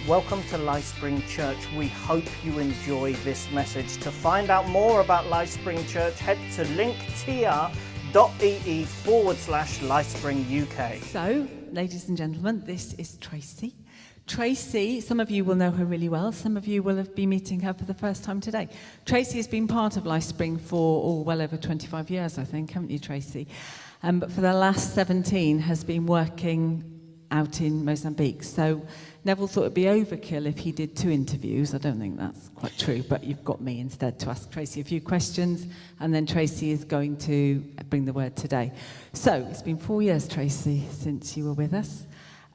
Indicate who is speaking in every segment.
Speaker 1: Welcome to Lifespring Church. We hope you enjoy this message. To find out more about Lifespring Church, head to linktr.ee/Lifespring UK.
Speaker 2: So, ladies and gentlemen, this is Tracy. Tracy, some of you will know her really well. Some of you will have been meeting her for the first time today. Tracy has been part of Lifespring for well over 25 years, I think, haven't you, Tracy? But for the last 17 has been working out in Mozambique. So Neville thought it'd be overkill if he did 2 interviews. I don't think that's quite true, but you've got me instead to ask Tracy a few questions, and then Tracy is going to bring the word today. So it's been 4 years, Tracy, since you were with us.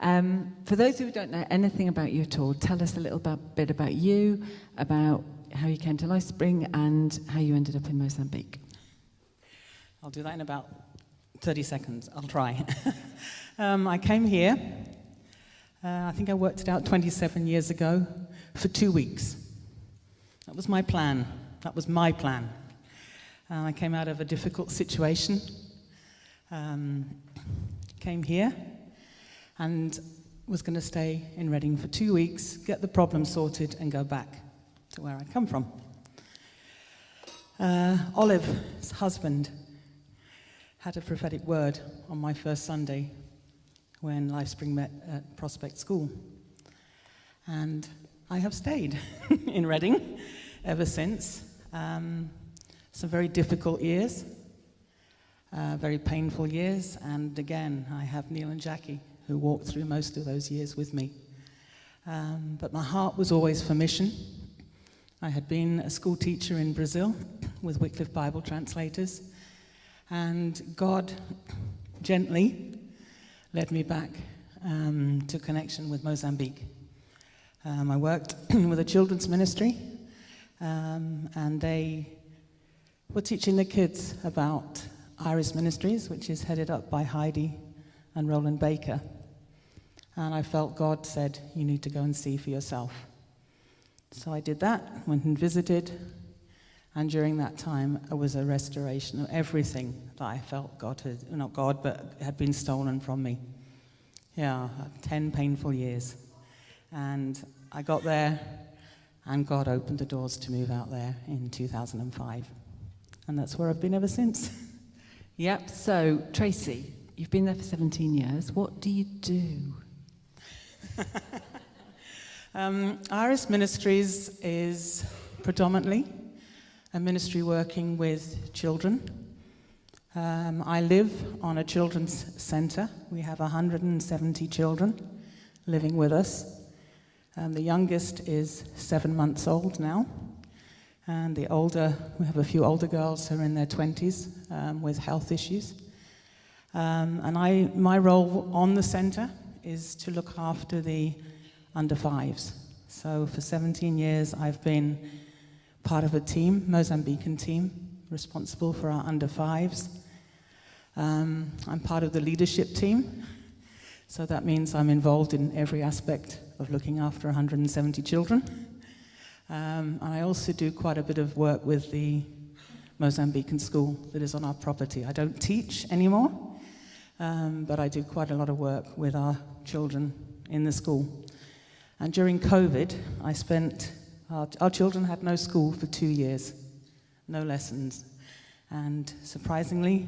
Speaker 2: For those who don't know anything about you at all, tell us a little bit about you, about how you came to Lifespring and how you ended up in Mozambique.
Speaker 3: I'll do that in about 30 seconds. I'll try. I came here, I think I worked it out 27 years ago, for 2 weeks. That was my plan. I came out of a difficult situation, came here, and was going to stay in Reading for 2 weeks, get the problem sorted, and go back to where I come from. Olive's husband had a prophetic word on my first Sunday when Lifespring met at Prospect School. And I have stayed in Reading ever since. Some very difficult years, very painful years, and again, I have Neil and Jackie who walked through most of those years with me. But my heart was always for mission. I had been a school teacher in Brazil with Wycliffe Bible translators, and God gently led me back to connection with Mozambique. I worked with a children's ministry, and they were teaching the kids about Iris Ministries, which is headed up by Heidi and Roland Baker. And I felt God said, you need to go and see for yourself. So I did that, went and visited, and during that time, it was a restoration of everything that I felt had been stolen from me. 10 painful years. And I got there, and God opened the doors to move out there in 2005. And that's where I've been ever since.
Speaker 2: Yep, so Tracy, you've been there for 17 years. What do you do?
Speaker 3: Iris Ministries is predominantly a ministry working with children. I live on a children's centre. We have 170 children living with us. The youngest is 7 months old now. And we have a few older girls who are in their 20s with health issues. My role on the centre is to look after the under 5s. So for 17 years, I've been part of a team, Mozambican team, responsible for our under 5s. I'm part of the leadership team, so that means I'm involved in every aspect of looking after 170 children. And I also do quite a bit of work with the Mozambican school that is on our property. I don't teach anymore, but I do quite a lot of work with our children in the school. And during COVID, our children had no school for 2 years, no lessons. And surprisingly,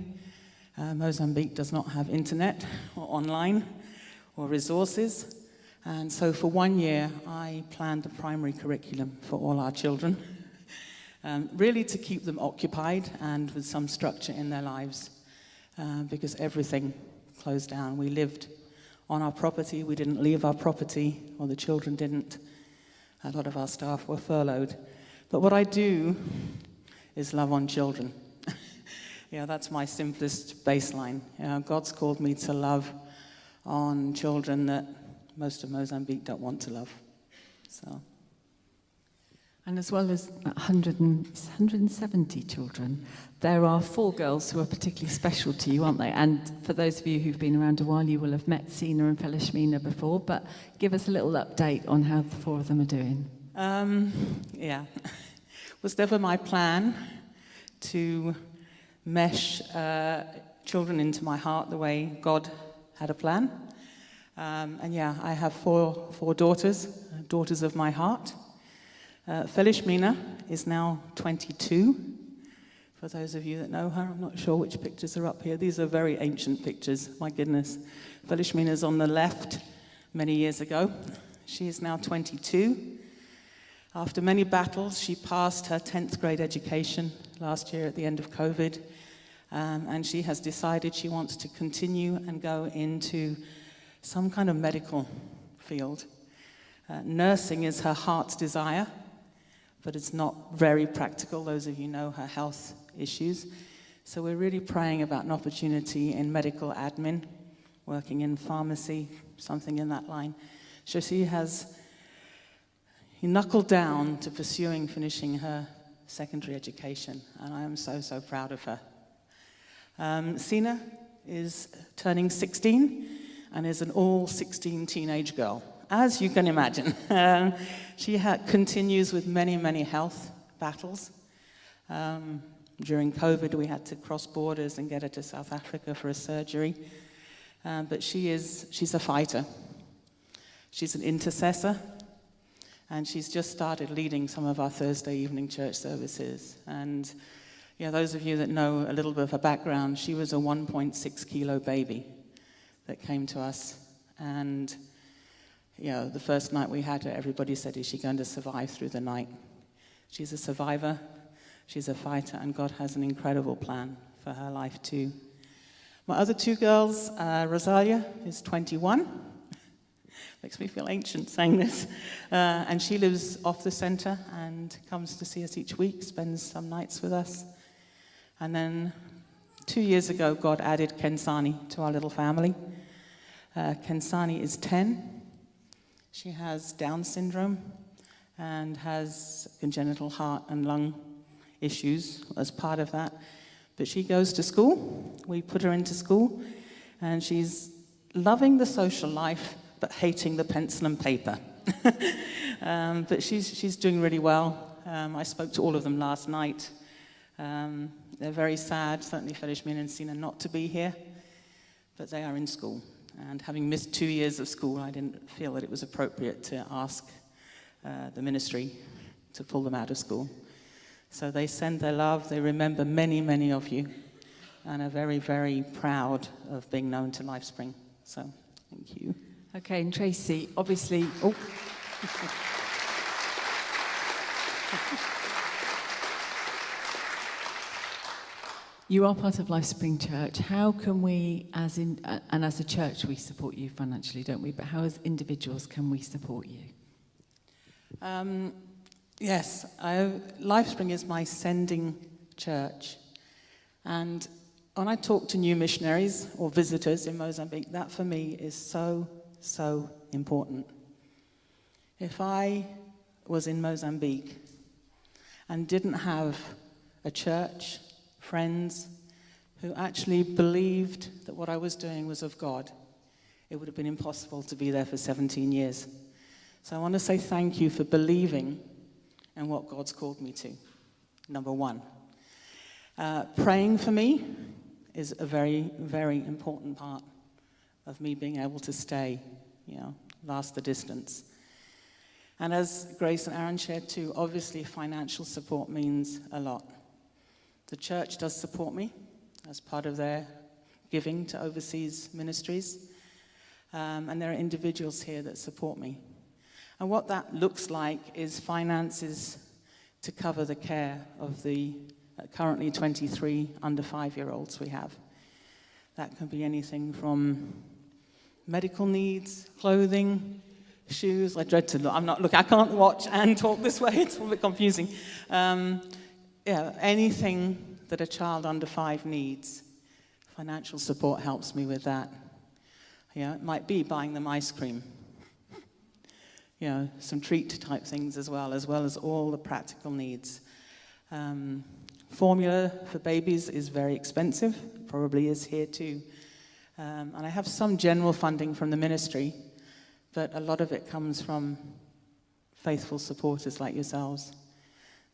Speaker 3: Mozambique does not have internet or online or resources. And so for 1 year, I planned the primary curriculum for all our children, really to keep them occupied and with some structure in their lives, because everything closed down. We lived on our property. We didn't leave our property, or the children didn't. A lot of our staff were furloughed. But what I do is love on children. That's my simplest baseline. God's called me to love on children that most of Mozambique don't want to love. So.
Speaker 2: And as well as 170 children, there are 4 girls who are particularly special to you, aren't they? And for those of you who've been around a while, you will have met Sina and Felishmina before, but give us a little update on how the 4 of them are doing.
Speaker 3: It was never my plan to mesh children into my heart the way God had a plan. I have four daughters, daughters of my heart. Felishmina is now 22. For those of you that know her, I'm not sure which pictures are up here. These are very ancient pictures, my goodness. Felishmina's on the left many years ago. She is now 22. After many battles, she passed her 10th grade education last year at the end of COVID, and she has decided she wants to continue and go into some kind of medical field. Nursing is her heart's desire, but it's not very practical. Those of you know her health issues. So we're really praying about an opportunity in medical admin, working in pharmacy, something in that line. So she has knuckled down to finishing her secondary education, and I am so, so proud of her. Sina is turning 16 and is an all-16 teenage girl, as you can imagine. She continues with many, many health battles. During COVID, we had to cross borders and get her to South Africa for a surgery. But she's a fighter. She's an intercessor. And she's just started leading some of our Thursday evening church services. And those of you that know a little bit of her background, she was a 1.6 kilo baby that came to us. And the first night we had her, everybody said, is she going to survive through the night? She's a survivor, she's a fighter, and God has an incredible plan for her life too. My other two girls, Rosalia is 21. Makes me feel ancient saying this. And she lives off the centre and comes to see us each week, spends some nights with us. And then 2 years ago, God added Kensani to our little family. Kensani is 10. She has Down syndrome and has congenital heart and lung issues as part of that. But she goes to school. We put her into school, and she's loving the social life, but hating the pencil and paper. But she's doing really well. I spoke to all of them last night. They're very sad, certainly Felishmin and Sina, not to be here, but they are in school. And having missed 2 years of school, I didn't feel that it was appropriate to ask the ministry to pull them out of school. So they send their love. They remember many, many of you, and are very, very proud of being known to LifeSpring. So thank you.
Speaker 2: Okay, and Tracy, obviously... You are part of LifeSpring Church. How can we, as a church, we support you financially, don't we? But how, as individuals, can we support you?
Speaker 3: Yes, LifeSpring is my sending church. And when I talk to new missionaries or visitors in Mozambique, that for me is so, so important. If I was in Mozambique and didn't have a church, friends who actually believed that what I was doing was of God, it would have been impossible to be there for 17 years. So I want to say thank you for believing in what God's called me to, number one. Praying for me is a very, very important part of me being able to stay, last the distance. And as Grace and Aaron shared too, obviously financial support means a lot. The church does support me as part of their giving to overseas ministries. And there are individuals here that support me. And what that looks like is finances to cover the care of the currently 23 under 5-year-olds we have. That can be anything from medical needs, clothing, shoes. I dread to look. I can't watch and talk this way. It's a little bit confusing. Anything that a child under 5 needs, financial support helps me with that. It might be buying them ice cream. Some treat type things as well as all the practical needs. Formula for babies is very expensive, probably is here too. And I have some general funding from the ministry, but a lot of it comes from faithful supporters like yourselves.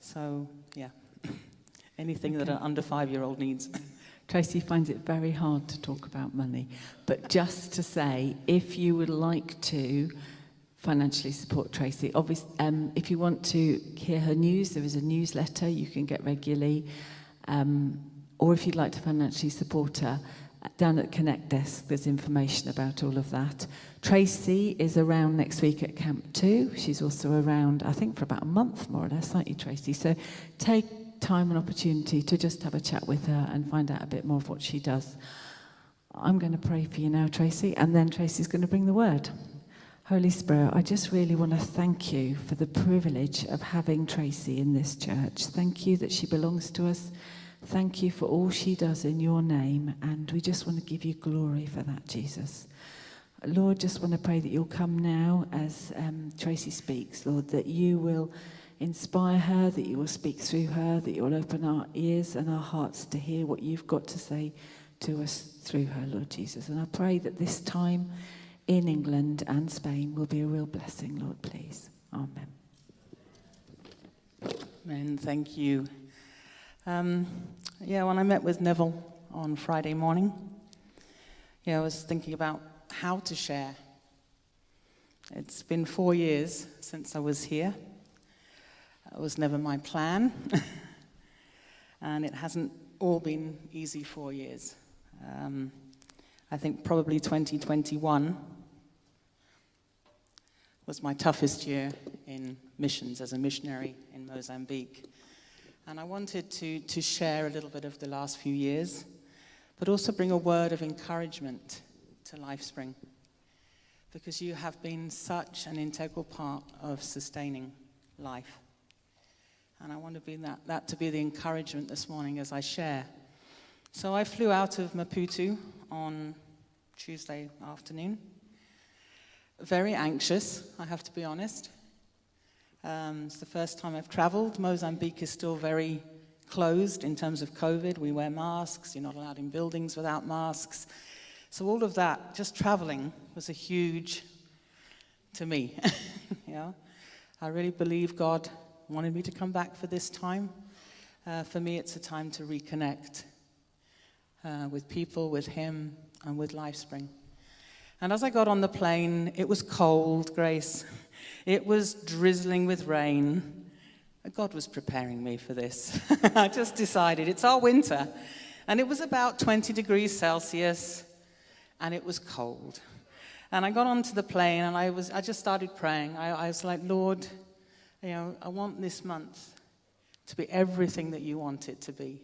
Speaker 3: So, anything that an under 5-year-old needs.
Speaker 2: Tracy finds it very hard to talk about money, but just to say, if you would like to financially support Tracy. Obviously, if you want to hear her news, there is a newsletter you can get regularly. Or if you'd like to financially support her, down at the Connect desk, there's information about all of that. Tracy is around next week at Camp 2. She's also around, I think, for about a month, more or less, aren't you, Tracy? So take time and opportunity to just have a chat with her and find out a bit more of what she does. I'm going to pray for you now, Tracy, and then Tracy's going to bring the word. Holy Spirit, I just really want to thank you for the privilege of having Tracy in this church. Thank you that she belongs to us. Thank you for all she does in your name, and we just want to give you glory for that, Jesus. Lord, just want to pray that you'll come now as Tracy speaks, Lord, that you will inspire her, that you will speak through her, that you'll open our ears and our hearts to hear what you've got to say to us through her, Lord Jesus. And I pray that this time in England and Spain will be a real blessing, Lord, please. Amen.
Speaker 3: Amen. Thank you. When I met with Neville on Friday morning, I was thinking about how to share. It's been 4 years since I was here. It was never my plan, and it hasn't all been easy 4 years. I think probably 2021 was my toughest year in missions as a missionary in Mozambique. And I wanted to share a little bit of the last few years, but also bring a word of encouragement to LifeSpring, because you have been such an integral part of sustaining life. And I want to be that to be the encouragement this morning as I share. So I flew out of Maputo on Tuesday afternoon. Very anxious, I have to be honest. It's the first time I've traveled. Mozambique is still very closed in terms of COVID. We wear masks. You're not allowed in buildings without masks. So all of that, just traveling, was a huge, to me. I really believe God wanted me to come back for this time. For me, it's a time to reconnect with people, with Him, and with LifeSpring. And as I got on the plane, it was cold, Grace. It was drizzling with rain. God was preparing me for this. I just decided it's our winter. And it was about 20 degrees Celsius, and it was cold. And I got onto the plane, and I just started praying. I was like, Lord, I want this month to be everything that you want it to be.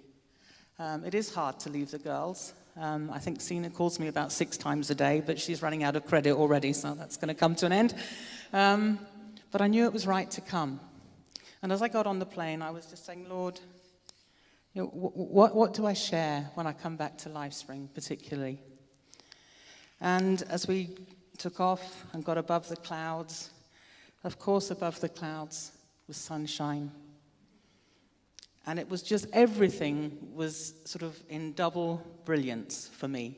Speaker 3: It is hard to leave the girls. I think Sina calls me about 6 times a day, but she's running out of credit already, so that's going to come to an end. But I knew it was right to come. And as I got on the plane, I was just saying, Lord, what do I share when I come back to LifeSpring, particularly? And as we took off and got above the clouds, of course, above the clouds was sunshine. And it was just everything was sort of in double brilliance for me.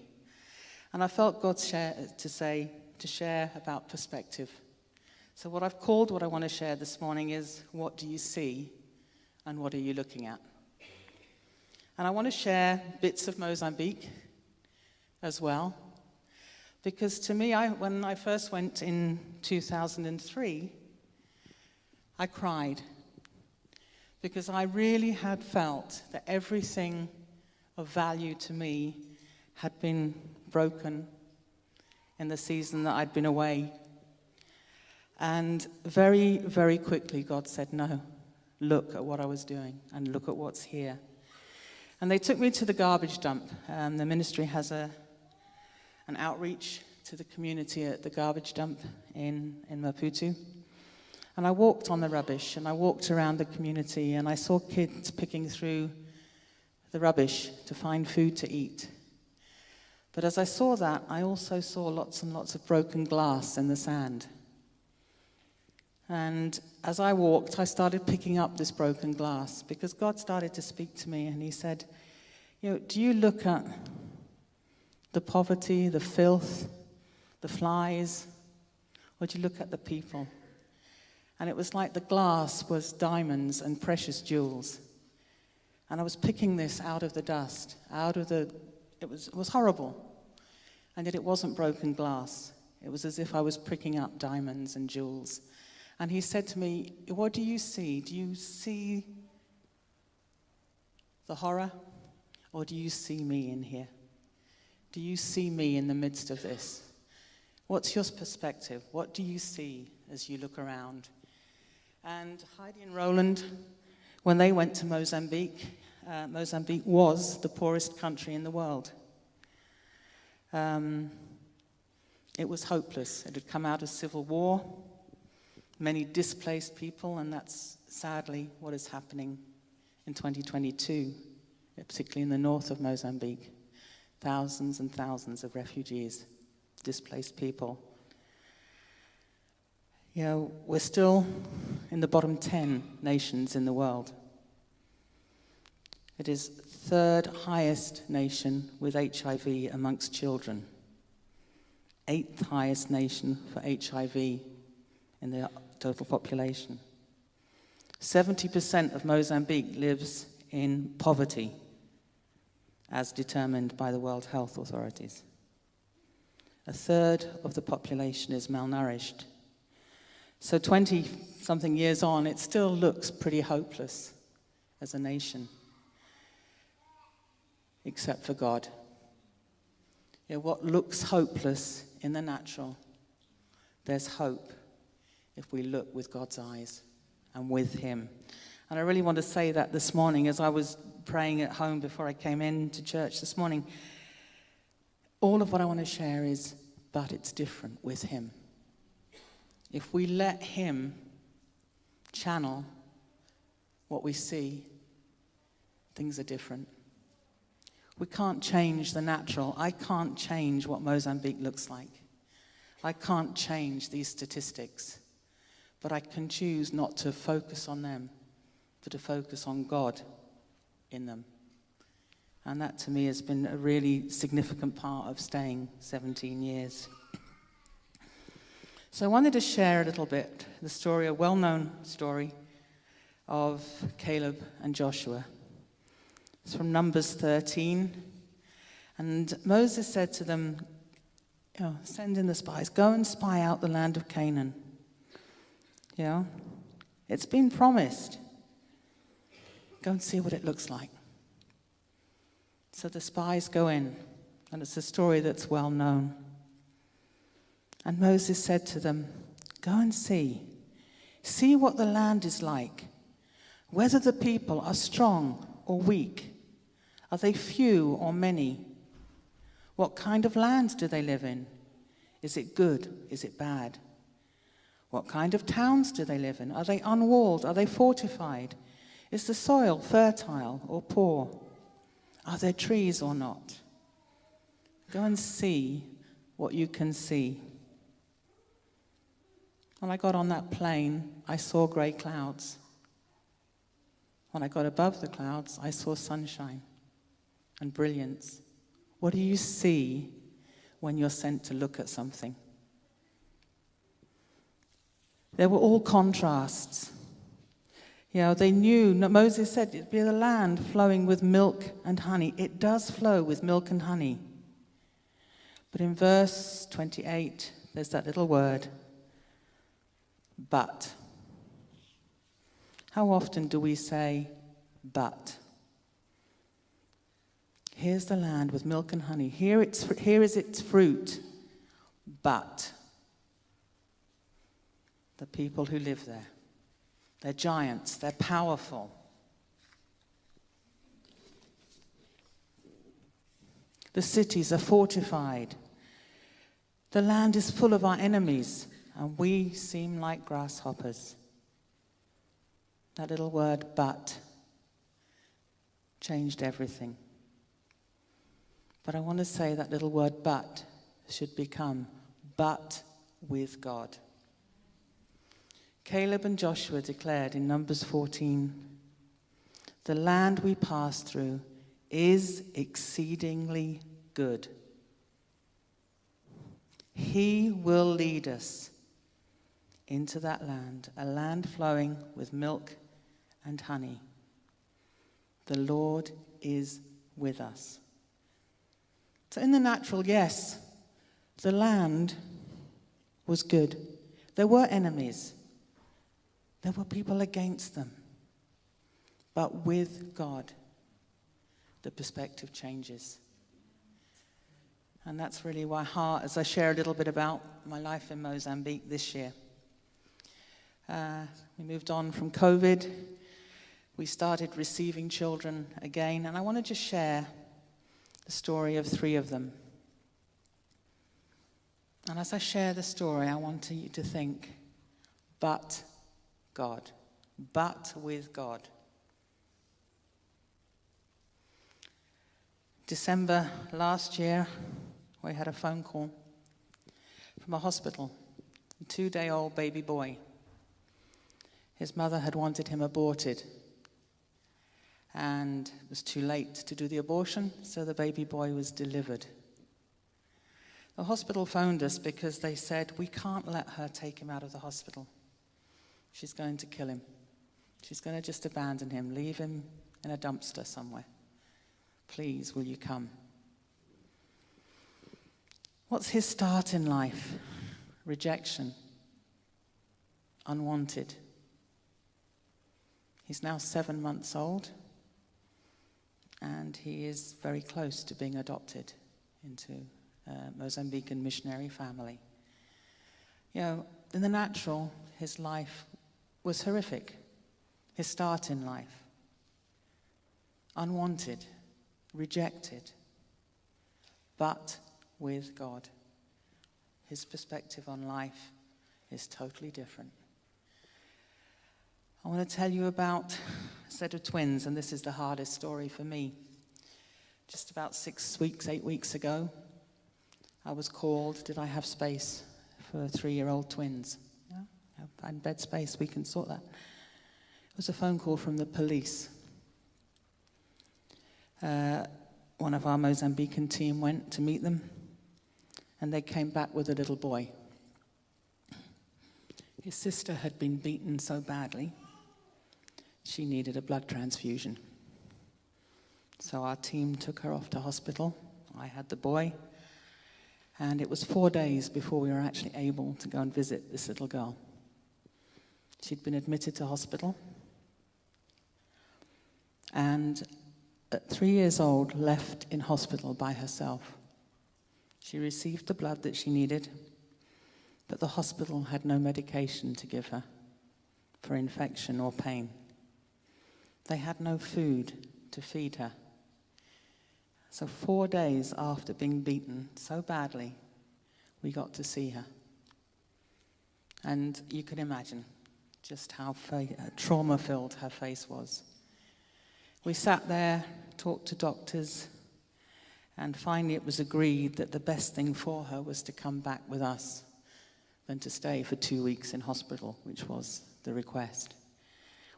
Speaker 3: And I felt God to share about perspective. So what I want to share this morning is, what do you see and what are you looking at? And I want to share bits of Mozambique as well. Because to me, when I first went in 2003, I cried. Because I really had felt that everything of value to me had been broken in the season that I'd been away. And very, very quickly, God said, no, look at what I was doing and look at what's here. And they took me to the garbage dump. The ministry has an outreach to the community at the garbage dump in Maputo. And I walked on the rubbish, and I walked around the community, and I saw kids picking through the rubbish to find food to eat. But as I saw that, I also saw lots and lots of broken glass in the sand. And as I walked, I started picking up this broken glass, because God started to speak to me, and He said, do you look at the poverty, the filth, the flies, or do you look at the people? And it was like the glass was diamonds and precious jewels. And I was picking this out of the dust, it was horrible. And yet it wasn't broken glass. It was as if I was pricking up diamonds and jewels. And he said to me, what do you see? Do you see the horror? Or do you see me in here? Do you see me in the midst of this? What's your perspective? What do you see as you look around? And Heidi and Roland, when they went to Mozambique, Mozambique was the poorest country in the world. It was hopeless. It had come out of civil war, many displaced people, and that's sadly what is happening in 2022, particularly in the north of Mozambique. Thousands and thousands of refugees, displaced people. You know, we're still in the bottom 10 nations in the world. It is third highest nation with HIV amongst children. 8th highest nation for HIV in the total population. 70% of Mozambique lives in poverty, as determined by the World Health Authorities. A third of the population is malnourished. So 20-something years on, it still looks pretty hopeless as a nation, except for God. You know, what looks hopeless in the natural, there's hope if we look with God's eyes and with Him. And I really want to say that this morning as I was praying at home before I came into church this morning. All of what I want to share is, but it's different with Him. If we let Him channel what we see, things are different. We can't change the natural. I can't change what Mozambique looks like. I can't change these statistics. But I can choose not to focus on them, but to focus on God in them. And that to me has been a really significant part of staying 17 years. So I wanted to share a little bit the story, a well-known story of Caleb and Joshua. It's from Numbers 13. And Moses said to them, send in the spies, go and spy out the land of Canaan. It's been promised. Go and see what it looks like. So the spies go in, and it's a story that's well known. And Moses said to them, go and see. See what the land is like, whether the people are strong or weak. Are they few or many? What kind of land do they live in? Is it good? Is it bad? What kind of towns do they live in? Are they unwalled? Are they fortified? Is the soil fertile or poor? Are there trees or not? Go and see what you can see. When I got on that plane, I saw grey clouds. When I got above the clouds, I saw sunshine and brilliance. What do you see when you're sent to look at something? There were all contrasts. They knew, Moses said, it'd be the land flowing with milk and honey. It does flow with milk and honey. But in verse 28, there's that little word, but. How often do we say, but? Here's the land with milk and honey. Here is its fruit, but the people who live there, they're giants, they're powerful. The cities are fortified. The land is full of our enemies, and we seem like grasshoppers. That little word, but, changed everything. But I want to say that little word, but, should become, but with God. Caleb and Joshua declared in Numbers 14, the land we pass through is exceedingly good. He will lead us into that land, a land flowing with milk and honey. The Lord is with us. So in the natural, yes, the land was good. There were enemies. There were people against them. But with God, the perspective changes. And that's really my heart as I share a little bit about my life in Mozambique this year. We moved on from COVID. We started receiving children again. And I want to just share the story of 3 of them. And as I share the story, I want you to think, but God, but with God. December last year, we had a phone call from a hospital, a 2-day-old baby boy. His mother had wanted him aborted, and it was too late to do the abortion, so the baby boy was delivered. The hospital phoned us because they said, we can't let her take him out of the hospital. She's going to kill him. She's going to just abandon him, leave him in a dumpster somewhere. Please, will you come? What's his start in life? Rejection. Unwanted. He's now 7 months old, and he is very close to being adopted into a Mozambican missionary family. You know, in the natural, his life was horrific. His start in life. Unwanted. Rejected, but with God. His perspective on life is totally different. I want to tell you about a set of twins, and this is the hardest story for me. Just about 8 weeks ago, I was called, did I have space for 3-year-old twins? Yeah, I had bed space, we can sort that. It was a phone call from the police. One of our Mozambican team went to meet them, and they came back with a little boy. His sister had been beaten so badly, she needed a blood transfusion. So our team took her off to hospital. I had the boy, and it was 4 days before we were actually able to go and visit this little girl. She'd been admitted to hospital, and at 3 years old, left in hospital by herself. She received the blood that she needed, but the hospital had no medication to give her for infection or pain. They had no food to feed her. So 4 days after being beaten so badly, we got to see her. And you can imagine just how trauma-filled her face was. We sat there, talked to doctors, and finally it was agreed that the best thing for her was to come back with us than to stay for 2 weeks in hospital, which was the request.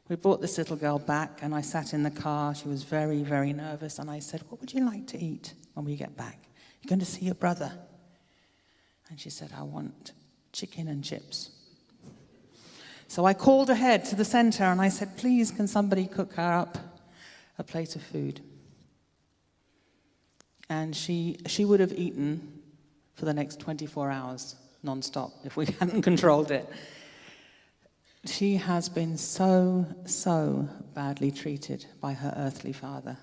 Speaker 3: We brought this little girl back, and I sat in the car. She was very, very nervous, and I said, what would you like to eat when we get back? You're going to see your brother. And she said, I want chicken and chips. So I called ahead to the center, and I said, please, can somebody cook her up a plate of food? And she would have eaten for the next 24 hours, non-stop, if we hadn't controlled it. She has been so, so badly treated by her earthly father.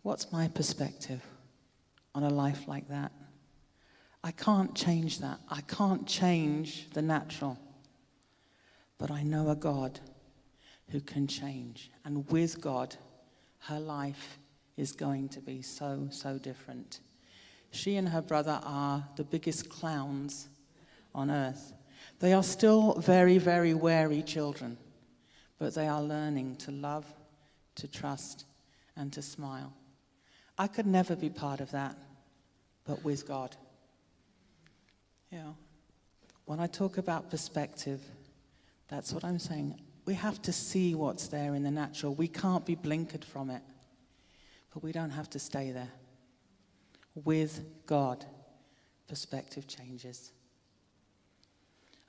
Speaker 3: What's my perspective on a life like that? I can't change that. I can't change the natural. But I know a God who can change. And with God, her life is going to be so, so different. She and her brother are the biggest clowns on earth. They are still very, very wary children, but they are learning to love, to trust, and to smile. I could never be part of that, but with God. You know, when I talk about perspective, that's what I'm saying. We have to see what's there in the natural. We can't be blinkered from it, but we don't have to stay there. With God, perspective changes.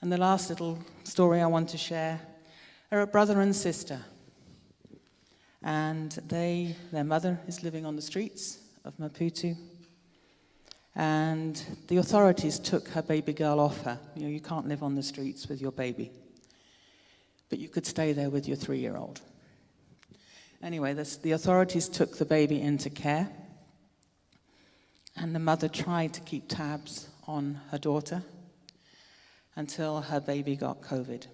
Speaker 3: And the last little story I want to share are a brother and sister. And their mother is living on the streets of Maputo. And the authorities took her baby girl off her. You know, you can't live on the streets with your baby, but you could stay there with your 3-year-old. Anyway, the authorities took the baby into care, and the mother tried to keep tabs on her daughter until her baby got COVID.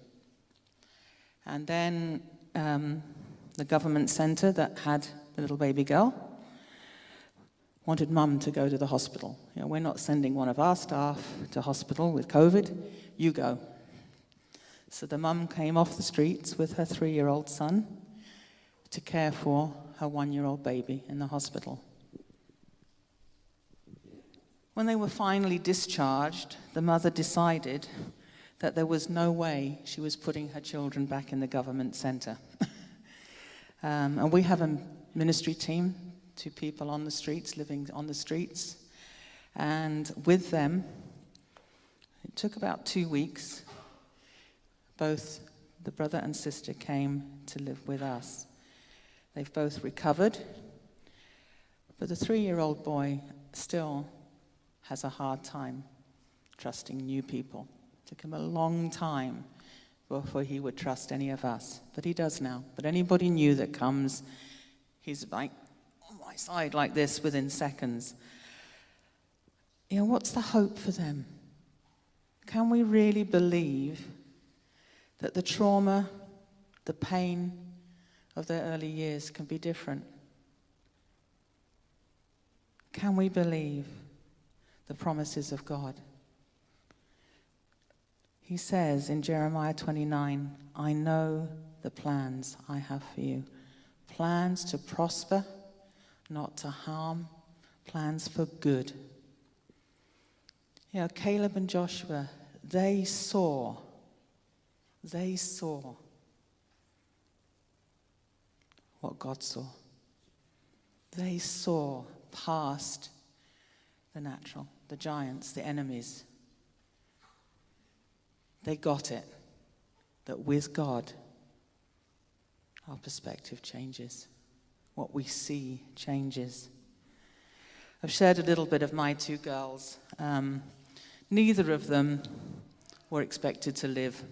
Speaker 3: And then the government centre that had the little baby girl wanted mum to go to the hospital. You know, we're not sending one of our staff to hospital with COVID, you go. So the mum came off the streets with her 3-year-old son to care for her 1-year-old baby in the hospital. When they were finally discharged, the mother decided that there was no way she was putting her children back in the government centre. And we have a ministry team, 2 people on the streets, living on the streets. And with them, it took about 2 weeks. Both the brother and sister came to live with us. They've both recovered, but the 3-year-old boy still has a hard time trusting new people. It took him a long time before he would trust any of us, but he does now. But anybody new that comes, he's like on my side like this within seconds. You know, what's the hope for them? Can we really believe that the trauma, the pain of their early years can be different? Can we believe the promises of God? He says in Jeremiah 29, I know the plans I have for you. Plans to prosper, not to harm, plans for good. You know, Caleb and Joshua, they saw what God saw. They saw past the natural, the giants, the enemies. They got it, that with God, our perspective changes. What we see changes. I've shared a little bit of my 2 girls. Neither of them were expected to live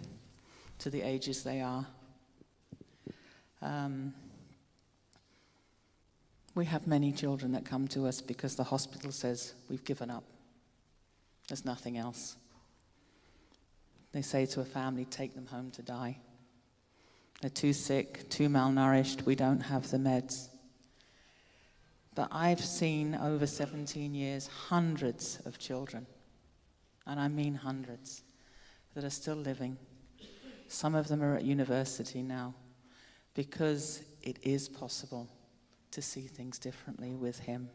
Speaker 3: to the ages they are. We have many children that come to us because the hospital says, we've given up. There's nothing else. They say to a family, take them home to die. They're too sick, too malnourished, we don't have the meds. But I've seen over 17 years hundreds of children, and I mean hundreds, that are still living. Some of them are at university now, because it is possible to see things differently with him.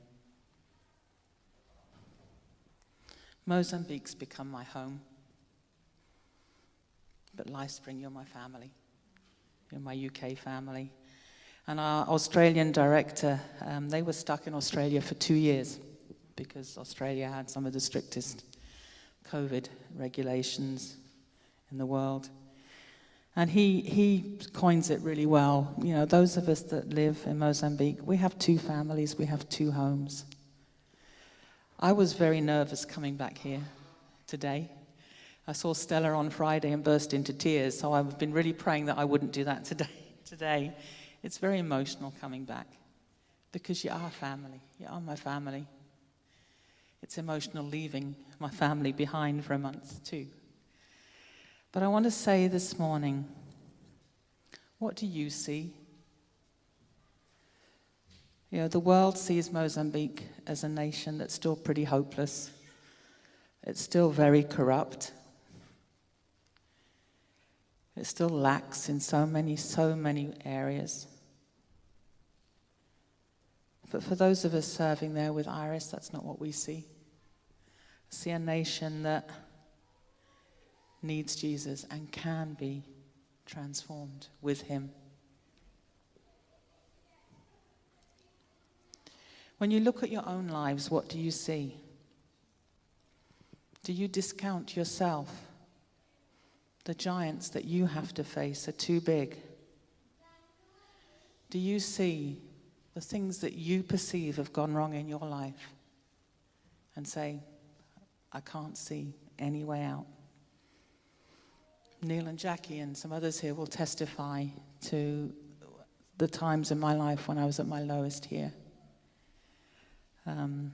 Speaker 3: Mozambique's become my home. But LifeSpring, you're my family. You're my UK family. And our Australian director, they were stuck in Australia for 2 years because Australia had some of the strictest COVID regulations in the world. And he coins it really well. You know, those of us that live in Mozambique, we have 2 families, we have 2 homes. I was very nervous coming back here today. I saw Stella on Friday and burst into tears, so I've been really praying that I wouldn't do that today. It's very emotional coming back, because you are family. You are my family. It's emotional leaving my family behind for a month too. But I want to say this morning, what do you see? You know, the world sees Mozambique as a nation that's still pretty hopeless. It's still very corrupt. It still lacks in so many areas. But for those of us serving there with Iris, that's not what we see. We see a nation that needs Jesus and can be transformed with him. When you look at your own lives, what do you see? Do you discount yourself? The giants that you have to face are too big. Do you see the things that you perceive have gone wrong in your life and say, I can't see any way out. Neil and Jackie and some others here will testify to the times in my life when I was at my lowest here. And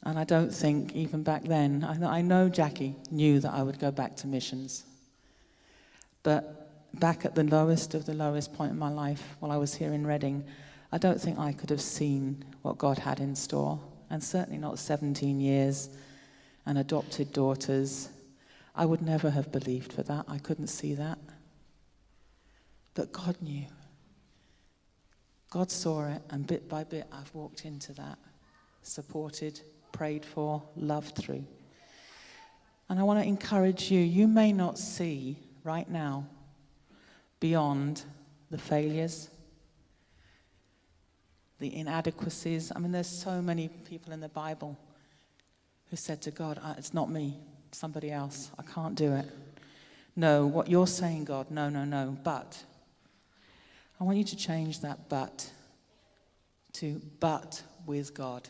Speaker 3: I don't think, even back then, I know Jackie knew that I would go back to missions. But back at the lowest of the lowest point in my life, while I was here in Reading, I don't think I could have seen what God had in store. And certainly not 17 years and adopted daughters. I would never have believed for that. I couldn't see that. But God knew. God saw it, and bit by bit I've walked into that, supported, prayed for, loved through. And I want to encourage you, you may not see right now beyond the failures, the inadequacies. I mean, there's so many people in the Bible who said to God, it's not me, somebody else. I can't do it. No, what you're saying, God, no. But I want you to change that but to but with God.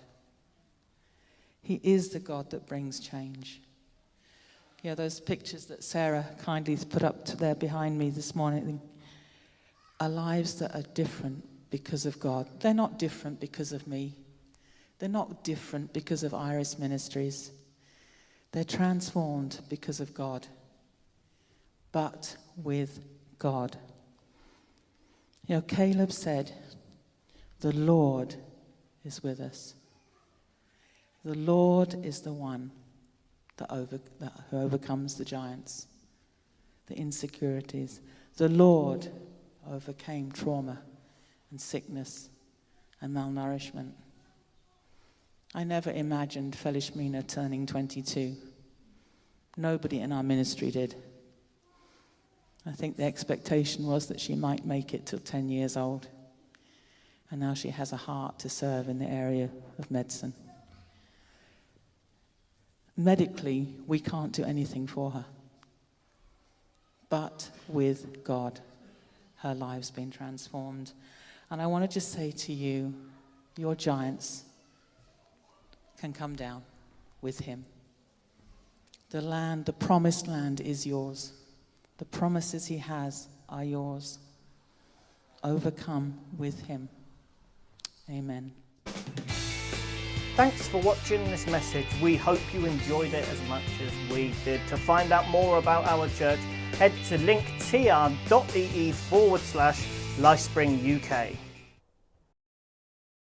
Speaker 3: He is the God that brings change. Yeah, those pictures that Sarah kindly put up there behind me this morning are lives that are different because of God. They're not different because of me. They're not different because of Iris Ministries. They're transformed because of God. But with God. You know, Caleb said, the Lord is with us. The Lord is the one who overcomes the giants, the insecurities. The Lord overcame trauma and sickness and malnourishment. I never imagined Felishmina turning 22. Nobody in our ministry did. I think the expectation was that she might make it till 10 years old. And now she has a heart to serve in the area of medicine. Medically, we can't do anything for her. But with God, her life's been transformed. And I want to just say to you, your giants can come down with him. The land, the promised land is yours. The promises he has are yours. Overcome with him. Amen.
Speaker 1: Thanks for watching this message. We hope you enjoyed it as much as we did. To find out more about our church, head to linktr.ee/LifespringUK.